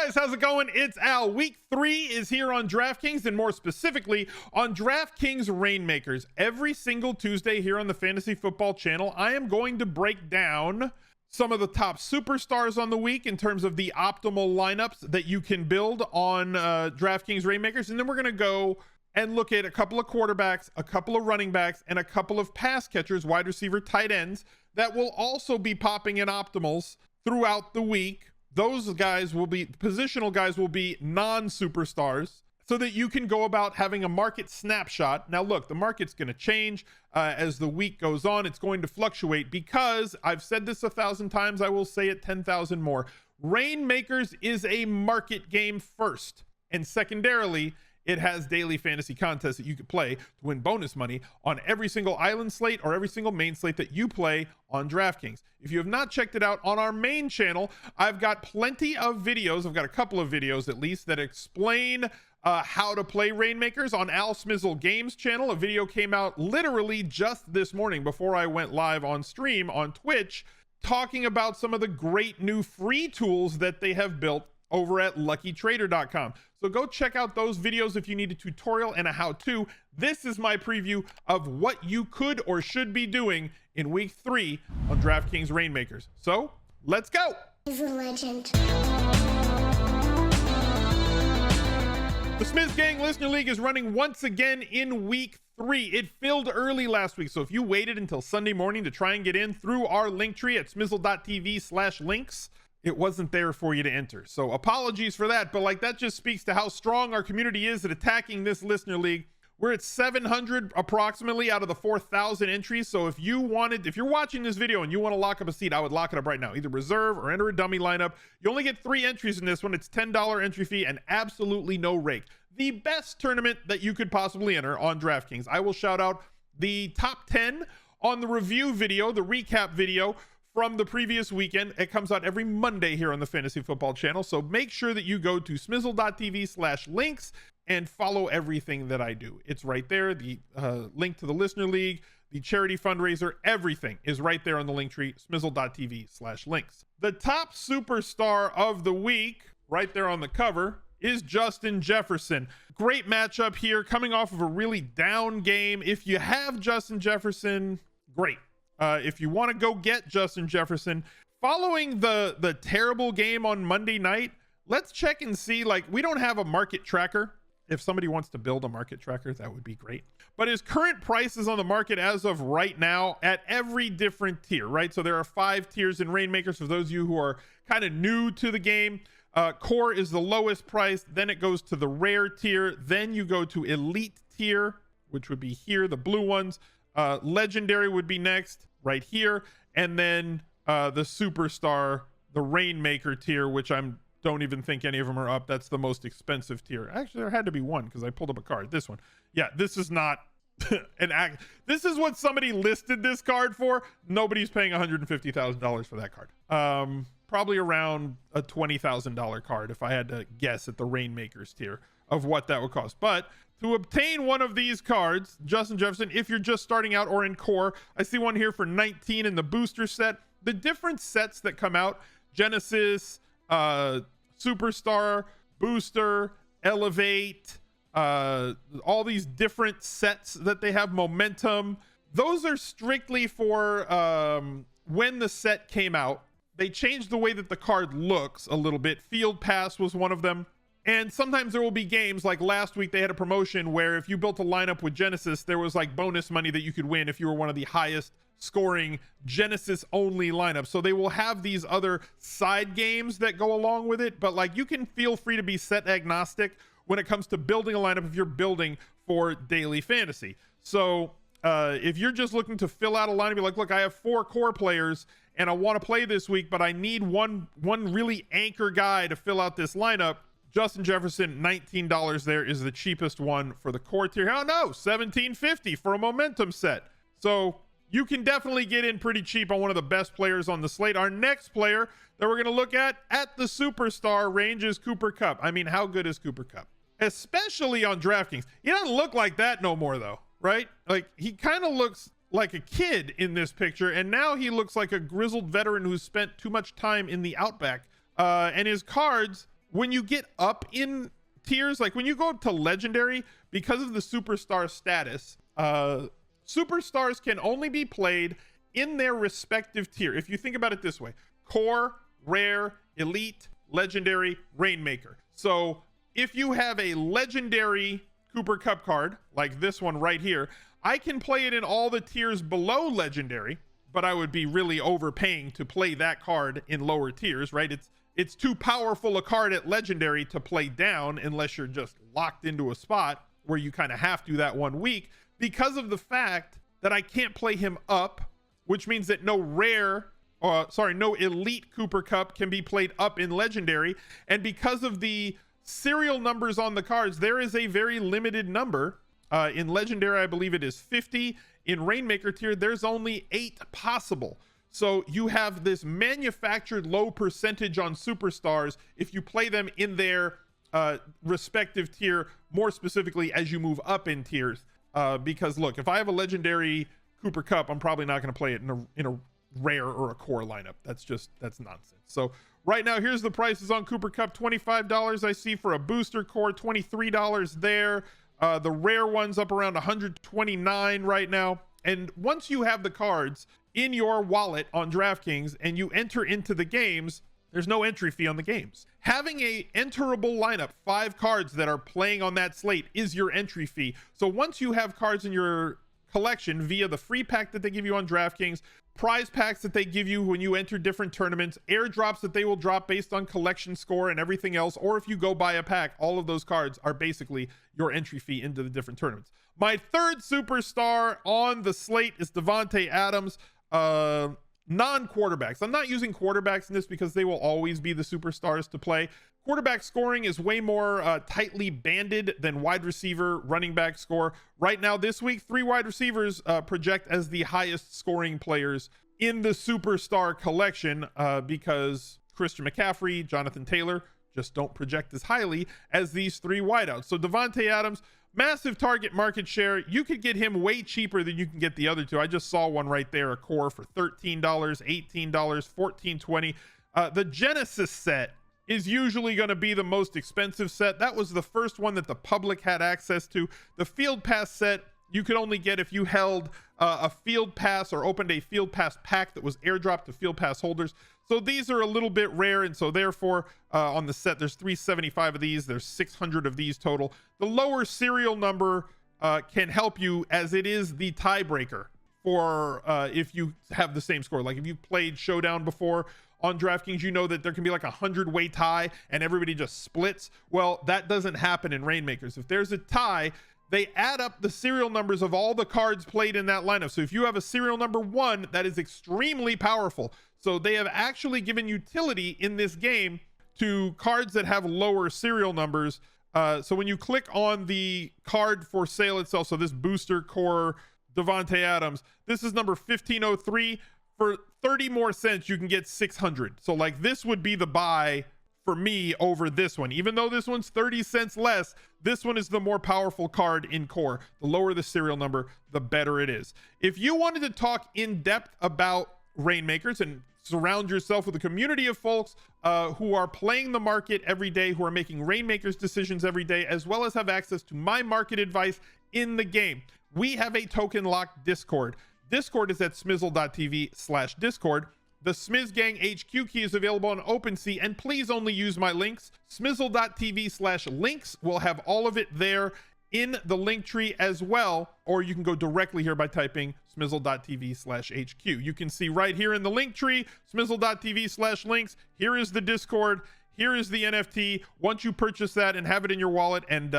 guys, how's it going? It's Al. Week 3 is here on DraftKings, and more specifically on DraftKings Reignmakers. Every single Tuesday here on the Fantasy Football channel, I am going to break down some of the top superstars on the week in terms of the optimal lineups that you can build on DraftKings Reignmakers. And then we're going to go and look at a couple of quarterbacks, a couple of running backs, and a couple of pass catchers, wide receiver, tight ends, that will also be popping in optimals throughout the week. Those guys will be, positional guys will be non-superstars, so that you can go about having a market snapshot. Now look, the market's going to change as the week goes on. It's going to fluctuate because I've said this 1,000 times. I will say it 10,000 more. Reignmakers is a market game first, and secondarily, it has daily fantasy contests that you could play to win bonus money on every single island slate or every single main slate that you play on DraftKings. If you have not checked it out on our main channel, I've got plenty of videos. I've got a couple of videos at least that explain how to play Reignmakers on Al Smizzle Games channel. A video came out literally just this morning before I went live on stream on Twitch, talking about some of the great new free tools that they have built over at luckytrader.com. So go check out those videos if you need a tutorial and a how-to. This is my preview of what you could or should be doing in week 3 on DraftKings Reignmakers. So let's go. He's a legend. The Smiz Gang Listener League is running once again in week 3. It filled early last week, so if you waited until Sunday morning to try and get in through our link tree at smizzle.tv/links, it wasn't there for you to enter. So apologies for that, but like that just speaks to how strong our community is at attacking this listener league. We're at 700 approximately out of the 4,000 entries. So if you're watching this video and you want to lock up a seat, I would lock it up right now. Either reserve or enter a dummy lineup. You only get 3 entries in this one. It's $10 entry fee and absolutely no rake. The best tournament that you could possibly enter on DraftKings. I will shout out the top 10 on the review video, the recap video from the previous weekend. It comes out every Monday here on the Fantasy Football channel. So make sure that you go to smizzle.tv/links and follow everything that I do. It's right there. The link to the listener league, the charity fundraiser, everything is right there on the link tree, smizzle.tv/links. The top superstar of the week, right there on the cover, is Justin Jefferson. Great matchup here, coming off of a really down game. If you have Justin Jefferson, great. If you want to go get Justin Jefferson, following the terrible game on Monday night, let's check and see. Like, we don't have a market tracker. If somebody wants to build a market tracker, that would be great. But his current prices on the market as of right now at every different tier, right? So there are 5 tiers in Reignmakers for those of you who are kind of new to the game. Core is the lowest price. Then it goes to the rare tier. Then you go to elite tier, which would be here, the blue ones. Legendary would be next right here, and then the superstar, the Reignmaker tier, which don't even think any of them are up. That's the most expensive tier. Actually, there had to be one because I pulled up a card. This one. Yeah, this is not this is what somebody listed this card for. Nobody's paying $150,000 for that card. Probably around a $20,000 card if I had to guess at the Reignmakers tier of what that would cost. But to obtain one of these cards, Justin Jefferson, if you're just starting out or in core, I see one here for 19 in the booster set. The different sets that come out, Genesis, Superstar, Booster, Elevate, all these different sets that they have, Momentum, those are strictly for when the set came out. They changed the way that the card looks a little bit. Field Pass was one of them. And sometimes there will be games like last week. They had a promotion where if you built a lineup with Genesis, there was like bonus money that you could win if you were one of the highest scoring Genesis only lineups. So they will have these other side games that go along with it. But like, you can feel free to be set agnostic when it comes to building a lineup if you're building for daily fantasy. So if you're just looking to fill out a lineup, be like, look, I have 4 core players and I want to play this week, but I need one really anchor guy to fill out this lineup. Justin Jefferson, $19 there is the cheapest one for the core tier. Oh no, $17.50 for a momentum set. So you can definitely get in pretty cheap on one of the best players on the slate. Our next player that we're going to look at the superstar range is Cooper Kupp. I mean, how good is Cooper Kupp? Especially on DraftKings. He doesn't look like that no more though, right? Like, he kind of looks like a kid in this picture, and now he looks like a grizzled veteran who's spent too much time in the outback. And his cards, when you get up in tiers, like when you go up to legendary, because of the superstar status, superstars can only be played in their respective tier. If you think about it this way: core, rare, elite, legendary, Reignmaker. So if you have a legendary Cooper Kupp card like this one right here, I can play it in all the tiers below legendary, but I would be really overpaying to play that card in lower tiers, right? It's too powerful a card at legendary to play down unless you're just locked into a spot where you kind of have to that 1 week, because of the fact that I can't play him up, which means that no elite Cooper Kupp can be played up in legendary. And because of the serial numbers on the cards, there is a very limited number. In legendary, I believe it is 50. In Reignmaker tier, there's only 8 possible. So you have this manufactured low percentage on superstars if you play them in their respective tier, more specifically as you move up in tiers. Because look, if I have a legendary Cooper Kupp, I'm probably not going to play it in a rare or a core lineup. That's nonsense. So right now, here's the prices on Cooper Kupp. $25 I see for a booster core, $23 there. The rare one's up around $129 right now. And once you have the cards in your wallet on DraftKings and you enter into the games, there's no entry fee on the games. Having a enterable lineup, 5 cards that are playing on that slate, is your entry fee. So once you have cards in your collection via the free pack that they give you on DraftKings, prize packs that they give you when you enter different tournaments, airdrops that they will drop based on collection score and everything else, or if you go buy a pack, all of those cards are basically your entry fee into the different tournaments. My third superstar on the slate is Davante Adams. Non-quarterbacks. I'm not using quarterbacks in this because they will always be the superstars to play. Quarterback scoring is way more tightly banded than wide receiver, running back score. Right now, this week, 3 wide receivers project as the highest scoring players in the superstar collection because Christian McCaffrey, Jonathan Taylor just don't project as highly as these 3 wideouts. So Davante Adams, massive target market share. You could get him way cheaper than you can get the other 2. I just saw one right there, a core for $13, $18, $14.20. The Genesis set is usually going to be the most expensive set. That was the first one that the public had access to. The Field Pass set you could only get if you held a Field Pass or opened a Field Pass pack that was airdropped to Field Pass holders. So these are a little bit rare, and so therefore on the set there's 375 of these. There's 600 of these total. The lower serial number can help you, as it is the tiebreaker for if you have the same score. Like if you've played Showdown before on DraftKings, you know that there can be like 100-way tie and everybody just splits. Well, that doesn't happen in Reignmakers. If there's a tie, they add up the serial numbers of all the cards played in that lineup. So if you have a serial number 1, that is extremely powerful. So they have actually given utility in this game to cards that have lower serial numbers. So when you click on the card for sale itself, so this booster core Davante Adams, this is number 1503. For 30 more cents, you can get 600. So like this would be the buy for me over this one. Even though this one's 30 cents less, this one is the more powerful card in core. The lower the serial number, the better it is. If you wanted to talk in depth about Reignmakers and surround yourself with a community of folks who are playing the market every day, who are making Reignmakers decisions every day, as well as have access to my market advice in the game, we have a token locked Discord. Discord is at smizzle.tv/Discord. The Smizz Gang HQ key is available on OpenSea, and please only use my links. Smizzle.tv/links will have all of it there in the link tree as well, or you can go directly here by typing smizzle.tv/HQ. You can see right here in the link tree, smizzle.tv/links. Here is the Discord. Here is the NFT. Once you purchase that and have it in your wallet and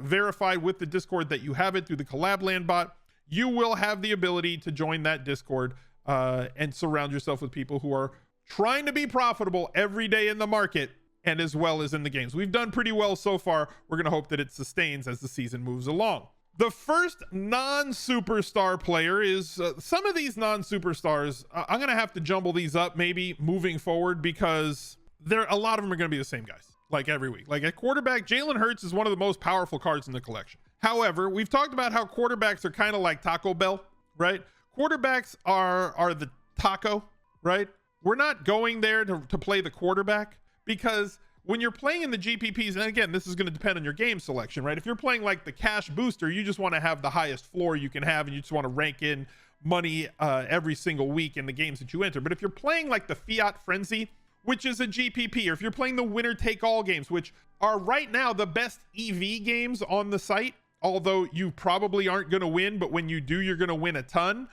verify with the Discord that you have it through the Collabland bot, you will have the ability to join that Discord and surround yourself with people who are trying to be profitable every day in the market and as well as in the games. We've done pretty well so far. We're going to hope that it sustains as the season moves along. The first non-superstar player is some of these non-superstars. I'm going to have to jumble these up maybe moving forward because a lot of them are going to be the same guys like every week. Like at quarterback, Jalen Hurts is one of the most powerful cards in the collection. However, we've talked about how quarterbacks are kind of like Taco Bell, right? Quarterbacks are the taco, right? We're not going there to play the quarterback because when you're playing in the GPPs, and again, this is going to depend on your game selection, right? If you're playing like the cash booster, you just want to have the highest floor you can have, and you just want to rank in money every single week in the games that you enter. But if you're playing like the Fiat Frenzy, which is a GPP, or if you're playing the winner take all games, which are right now the best EV games on the site, although you probably aren't going to win, but when you do, you're going to win a ton.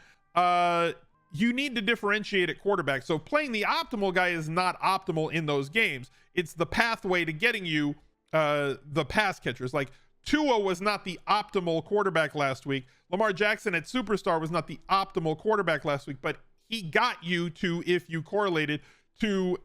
You need to differentiate at quarterback. So playing the optimal guy is not optimal in those games. It's the pathway to getting you the pass catchers. Like Tua was not the optimal quarterback last week. Lamar Jackson at Superstar was not the optimal quarterback last week, but he got you to, if you correlated, to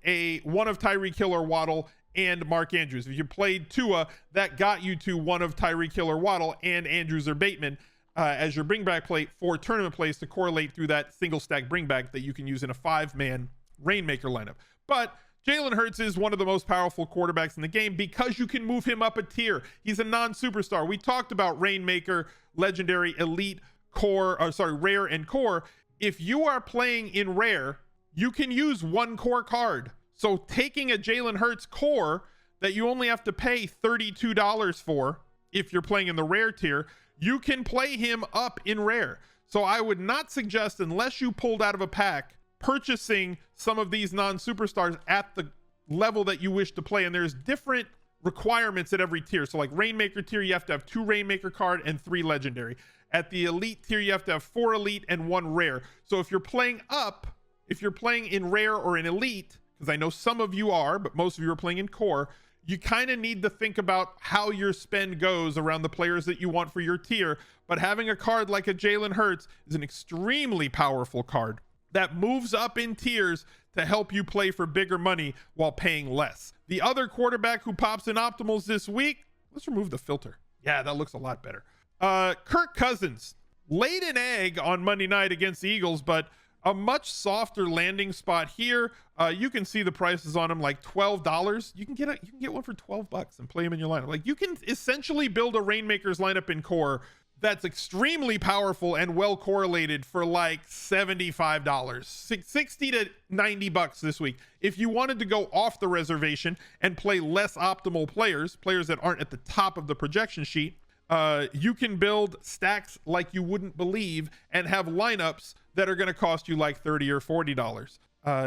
one of Tyreek Hill or Waddle and Mark Andrews. If you played Tua, that got you to one of Tyreek Hill or Waddle and Andrews or Bateman as your bring back play for tournament plays to correlate through that single stack bring back that you can use in a 5-man Rainmaker lineup. But Jalen Hurts is one of the most powerful quarterbacks in the game because you can move him up a tier. He's a non-superstar. We talked about Rainmaker, Legendary, Elite, Rare, and Core. If you are playing in Rare, you can use one core card. So taking a Jalen Hurts core that you only have to pay $32 for, if you're playing in the Rare tier, you can play him up in Rare. So I would not suggest, unless you pulled out of a pack, purchasing some of these non-superstars at the level that you wish to play. And there's different requirements at every tier. So like Rainmaker tier, you have to have 2 Rainmaker card and 3 Legendary. At the Elite tier, you have to have 4 Elite and 1 Rare. So if you're playing up, if you're playing in Rare or in Elite, because I know some of you are, but most of you are playing in Core, you kind of need to think about how your spend goes around the players that you want for your tier. But having a card like a Jalen Hurts is an extremely powerful card that moves up in tiers to help you play for bigger money while paying less. The other quarterback who pops in optimals this week, let's remove the filter. Yeah, that looks a lot better. Kirk Cousins laid an egg on Monday night against the Eagles, but a much softer landing spot here. You can see the prices on them, like $12. You can get one for $12 and play him in your lineup. Like, you can essentially build a Rainmakers lineup in Core that's extremely powerful and well correlated for like $75, 60 to $90 this week. If you wanted to go off the reservation and play less optimal players that aren't at the top of the projection sheet, you can build stacks like you wouldn't believe and have lineups that are going to cost you like $30 or $40.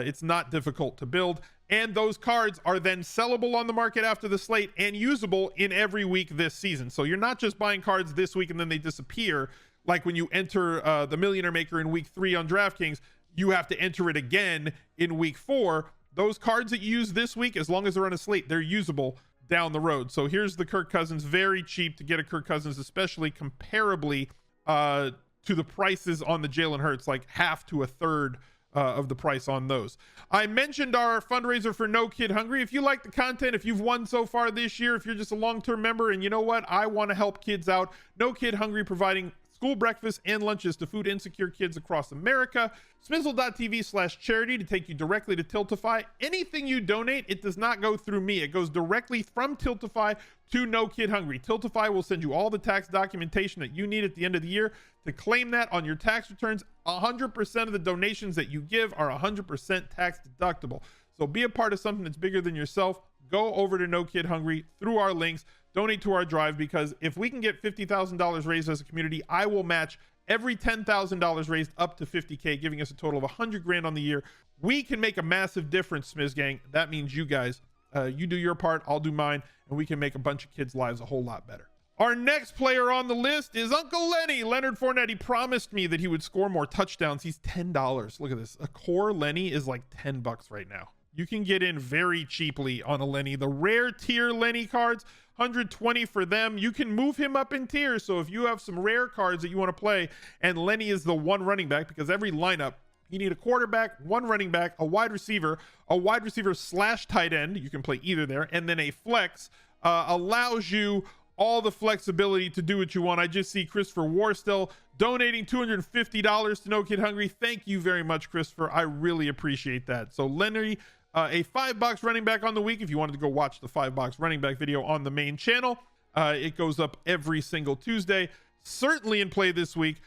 It's not difficult to build, and those cards are then sellable on the market after the slate and usable in every week this season. So you're not just buying cards this week and then they disappear. Like when you enter the Millionaire Maker in week 3 on DraftKings, you have to enter it again in week 4. Those cards that you use this week, as long as they're on a slate, they're usable down the road. So here's the Kirk Cousins. Very cheap to get a Kirk Cousins, especially comparably to the prices on the Jalen Hurts, like half to a third of the price on those. I mentioned our fundraiser for No Kid Hungry. If you like the content, if you've won so far this year, if you're just a long-term member and you know what, I want to help kids out. No Kid Hungry, providing school breakfast and lunches to food insecure kids across America. Smizzle.tv/charity to take you directly to Tiltify. Anything you donate, it does not go through me. It goes directly from Tiltify to No Kid Hungry. Tiltify will send you all the tax documentation that you need at the end of the year to claim that on your tax returns. 100% of the donations that you give are 100% tax deductible. So be a part of something that's bigger than yourself. Go over to No Kid Hungry through our links. Donate to our drive, because if we can get $50,000 raised as a community, I will match every $10,000 raised up to $50K, giving us a total of $100 grand on the year. We can make a massive difference, Smizz Gang. That means you guys. You do your part, I'll do mine, and we can make a bunch of kids' lives a whole lot better. Our next player on the list is Uncle Lenny, Leonard Fournette. He promised me that he would score more touchdowns. He's $10. Look at this. A core Lenny is like $10 right now. You can get in very cheaply on a Lenny. The rare tier Lenny cards, $120 for them. You can move him up in tiers. So if you have some rare cards that you want to play, and Lenny is the one running back, because every lineup, you need a quarterback, one running back, a wide receiver / tight end. You can play either there. And then a flex allows you all the flexibility to do what you want. I just see Christopher Warstill donating $250 to No Kid Hungry. Thank you very much, Christopher. I really appreciate that. So Lenny, a $5 running back on the week. If you wanted to go watch the $5 running back video on the main channel, it goes up every single Tuesday. Certainly in play this week.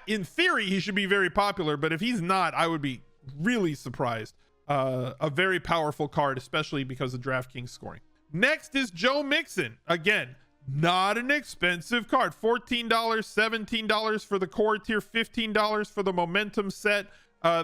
In theory, he should be very popular, but if he's not, I would be really surprised. a very powerful card, especially because of DraftKings scoring. Next is Joe Mixon. Again, not an expensive card. $14, $17 for the core tier, $15 for the momentum set.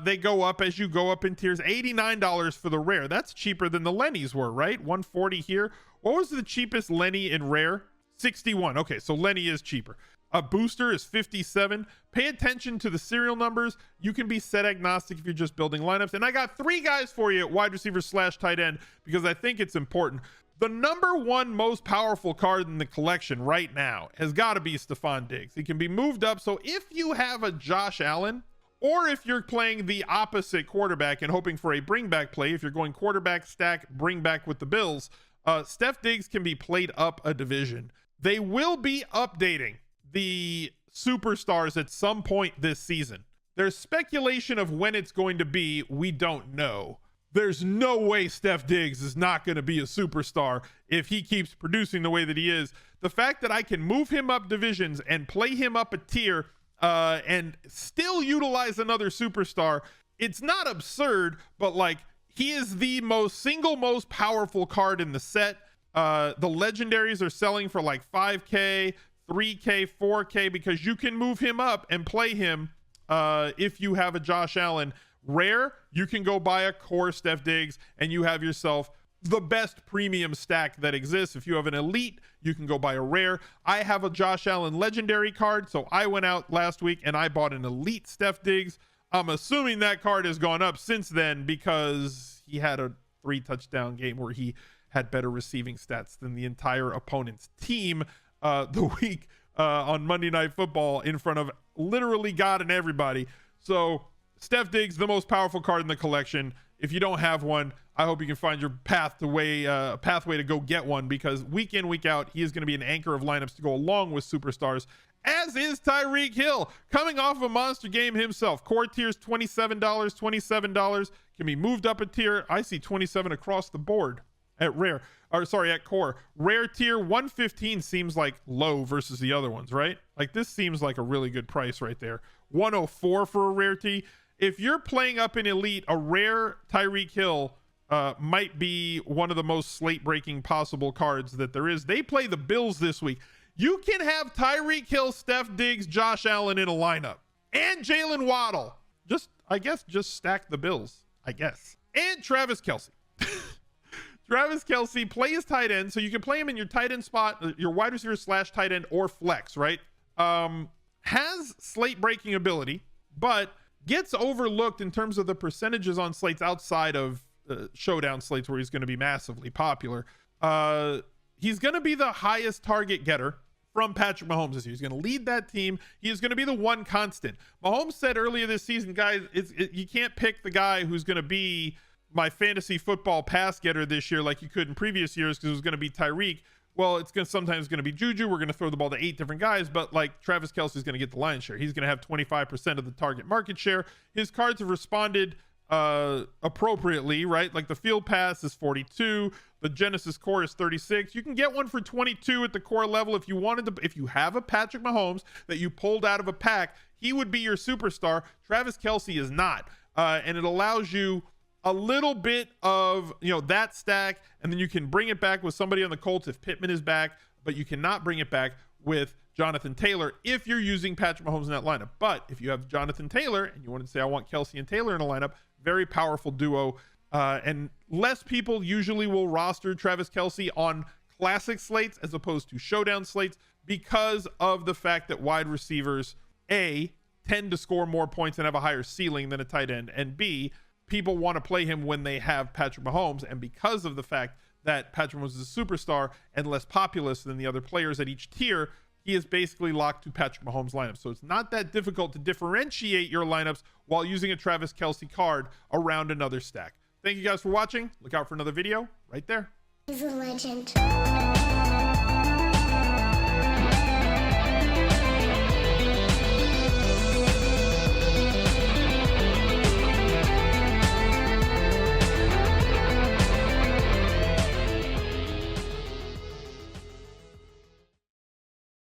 They go up as you go up in tiers. $89 for the rare. That's cheaper than the Lennies were, right? $140 here. What was the cheapest Lenny in rare? $61. Okay, so Lenny is cheaper. A booster is $57. Pay attention to the serial numbers. You can be set agnostic if you're just building lineups. And I got 3 guys for you at wide receiver / tight end because I think it's important. The number 1 most powerful card in the collection right now has got to be Stephon Diggs. He can be moved up. So if you have a Josh Allen, or if you're playing the opposite quarterback and hoping for a bring back play, if you're going quarterback stack, bring back with the Bills, Steph Diggs can be played up a division. They will be updating the superstars at some point this season. There's speculation of when it's going to be. We don't know. There's no way Steph Diggs is not going to be a superstar if he keeps producing the way that he is. The fact that I can move him up divisions and play him up a tier and still utilize another superstar, it's not absurd, but like, he is the single most powerful card in the set. The legendaries are selling for like 5K, 3K, 4K because you can move him up and play him if you have a Josh Allen. Rare, you can go buy a core Steph Diggs and you have yourself the best premium stack that exists. If you have an elite, you can go buy a rare. I have a Josh Allen legendary card, so I went out last week and I bought an elite Steph Diggs. I'm assuming that card has gone up since then because he had a 3 touchdown game where he had better receiving stats than the entire opponent's team the week on Monday Night Football in front of literally God and everybody. So Steph Diggs, the most powerful card in the collection. If you don't have one, I hope you can find your pathway to go get one, because week in, week out, he is going to be an anchor of lineups to go along with superstars, as is Tyreek Hill, coming off a monster game himself. Core tiers, $27, can be moved up a tier. I see 27 across the board at rare, or sorry, at core. Rare tier, 115 seems like low versus the other ones, right? Like, this seems like a really good price right there. 104 for a rare T. If you're playing up in elite, a rare Tyreek Hill might be one of the most slate breaking possible cards that there is. They play the Bills this week. You can have Tyreek Hill, Steph Diggs, Josh Allen in a lineup, and Jalen Waddle. I guess just stack the Bills, I guess. And Travis Kelsey. Travis Kelsey plays tight end, so you can play him in your tight end spot, your wide receiver / tight end, or flex, right? Has slate breaking ability, but gets overlooked in terms of the percentages on slates outside of showdown slates where he's going to be massively popular. He's going to be the highest target getter from Patrick Mahomes this year. He's going to lead that team. He is going to be the one constant. Mahomes said earlier this season, guys, you can't pick the guy who's going to be my fantasy football pass getter this year like you could in previous years, because it was going to be Tyreek. Well, sometimes going to be Juju. We're going to throw the ball to 8 different guys, but like, Travis Kelsey is going to get the lion's share. He's going to have 25% of the target market share. His cards have responded appropriately, right? Like, the field pass is 42, the Genesis core is 36. You can get one for 22 at the core level if you wanted to. If you have a Patrick Mahomes that you pulled out of a pack, he would be your superstar. Travis Kelsey is not, and it allows you a little bit of, that stack, and then you can bring it back with somebody on the Colts if Pittman is back, but you cannot bring it back with Jonathan Taylor if you're using Patrick Mahomes in that lineup. But if you have Jonathan Taylor and you want to say, I want Kelsey and Taylor in a lineup, very powerful duo, and less people usually will roster Travis Kelsey on classic slates as opposed to showdown slates, because of the fact that wide receivers, A, tend to score more points and have a higher ceiling than a tight end, and B, people want to play him when they have Patrick Mahomes. And because of the fact that Patrick Mahomes is a superstar and less populous than the other players at each tier, he is basically locked to Patrick Mahomes' lineup. So it's not that difficult to differentiate your lineups while using a Travis Kelsey card around another stack. Thank you guys for watching. Look out for another video right there. He's a legend.